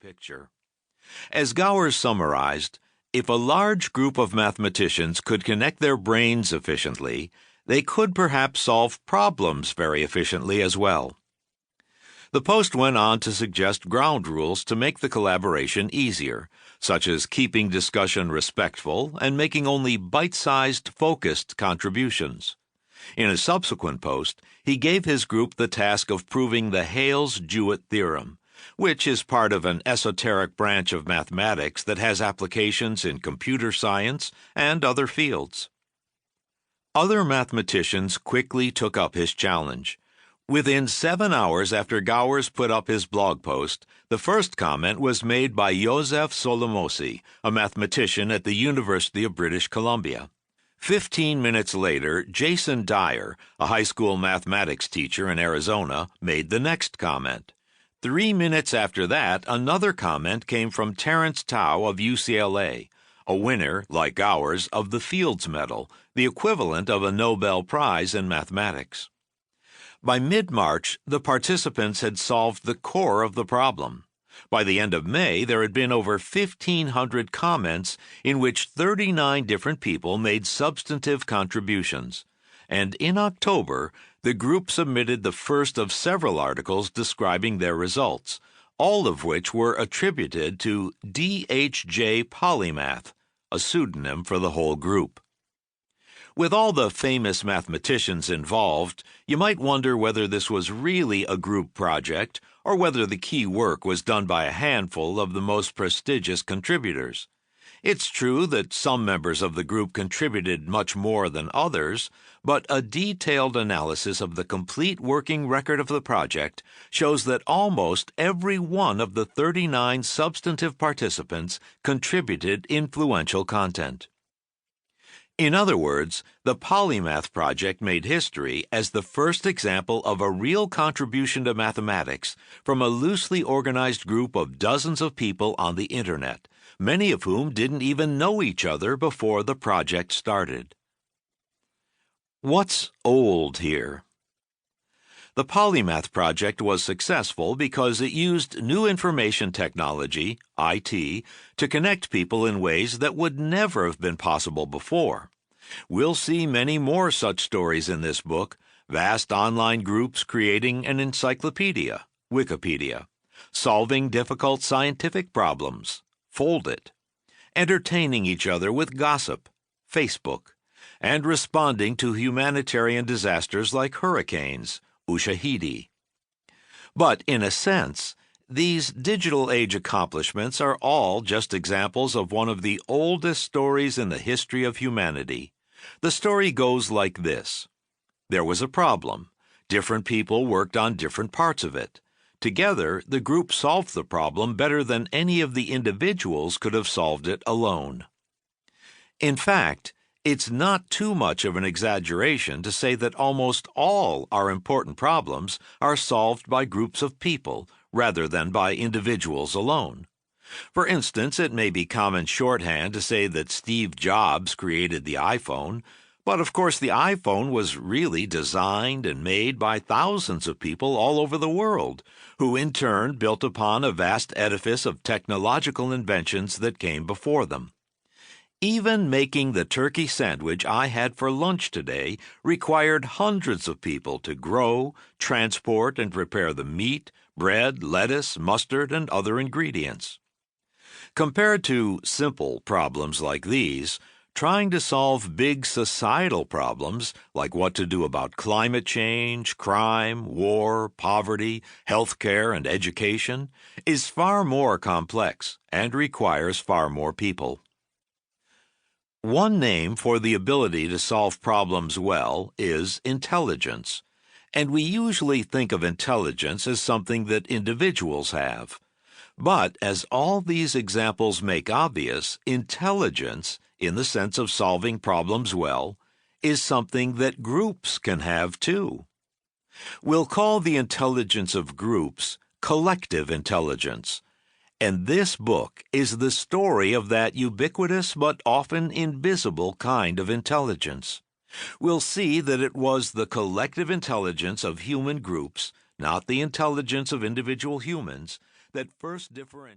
picture. As Gowers summarized, if a large group of mathematicians could connect their brains efficiently, they could perhaps solve problems very efficiently as well. The post went on to suggest ground rules to make the collaboration easier, such as keeping discussion respectful and making only bite-sized, focused contributions. In a subsequent post, he gave his group the task of proving the Hales-Jewett theorem, which is part of an esoteric branch of mathematics that has applications in computer science and other fields. Other mathematicians quickly took up his challenge. Within 7 hours after Gowers put up his blog post, the first comment was made by Joseph Solomosi, a mathematician at the University of British Columbia. 15 minutes later, Jason Dyer, a high school mathematics teacher in Arizona, made the next comment. 3 minutes after that, another comment came from Terence Tao of UCLA, a winner, like Gowers, of the Fields Medal, the equivalent of a Nobel Prize in mathematics. By mid-March, the participants had solved the core of the problem. By the end of May, there had been over 1,500 comments in which 39 different people made substantive contributions. And in October, the group submitted the first of several articles describing their results, all of which were attributed to D.H.J. Polymath, a pseudonym for the whole group. With all the famous mathematicians involved, you might wonder whether this was really a group project or whether the key work was done by a handful of the most prestigious contributors. It's true that some members of the group contributed much more than others, but a detailed analysis of the complete working record of the project shows that almost every one of the 39 substantive participants contributed influential content. In other words, the Polymath Project made history as the first example of a real contribution to mathematics from a loosely organized group of dozens of people on the Internet, many of whom didn't even know each other before the project started. What's old here? The Polymath Project was successful because it used new information technology, IT, to connect people in ways that would never have been possible before. We'll see many more such stories in this book, vast online groups creating an encyclopedia, Wikipedia, solving difficult scientific problems, Foldit, entertaining each other with gossip, Facebook, and responding to humanitarian disasters like hurricanes, Ushahidi. But in a sense, these digital age accomplishments are all just examples of one of the oldest stories in the history of humanity. The story goes like this. There was a problem. Different people worked on different parts of it. Together, the group solved the problem better than any of the individuals could have solved it alone. In fact, it's not too much of an exaggeration to say that almost all our important problems are solved by groups of people rather than by individuals alone. For instance, it may be common shorthand to say that Steve Jobs created the iPhone, but of course the iPhone was really designed and made by thousands of people all over the world, who in turn built upon a vast edifice of technological inventions that came before them. Even making the turkey sandwich I had for lunch today required hundreds of people to grow, transport, and prepare the meat, bread, lettuce, mustard, and other ingredients. Compared to simple problems like these, trying to solve big societal problems like what to do about climate change, crime, war, poverty, healthcare, and education is far more complex and requires far more people. One name for the ability to solve problems well is intelligence, and we usually think of intelligence as something that individuals have. But as all these examples make obvious, intelligence, in the sense of solving problems well, is something that groups can have too. We'll call the intelligence of groups collective intelligence. And this book is the story of that ubiquitous but often invisible kind of intelligence. We'll see that it was the collective intelligence of human groups, not the intelligence of individual humans, that first differentiated.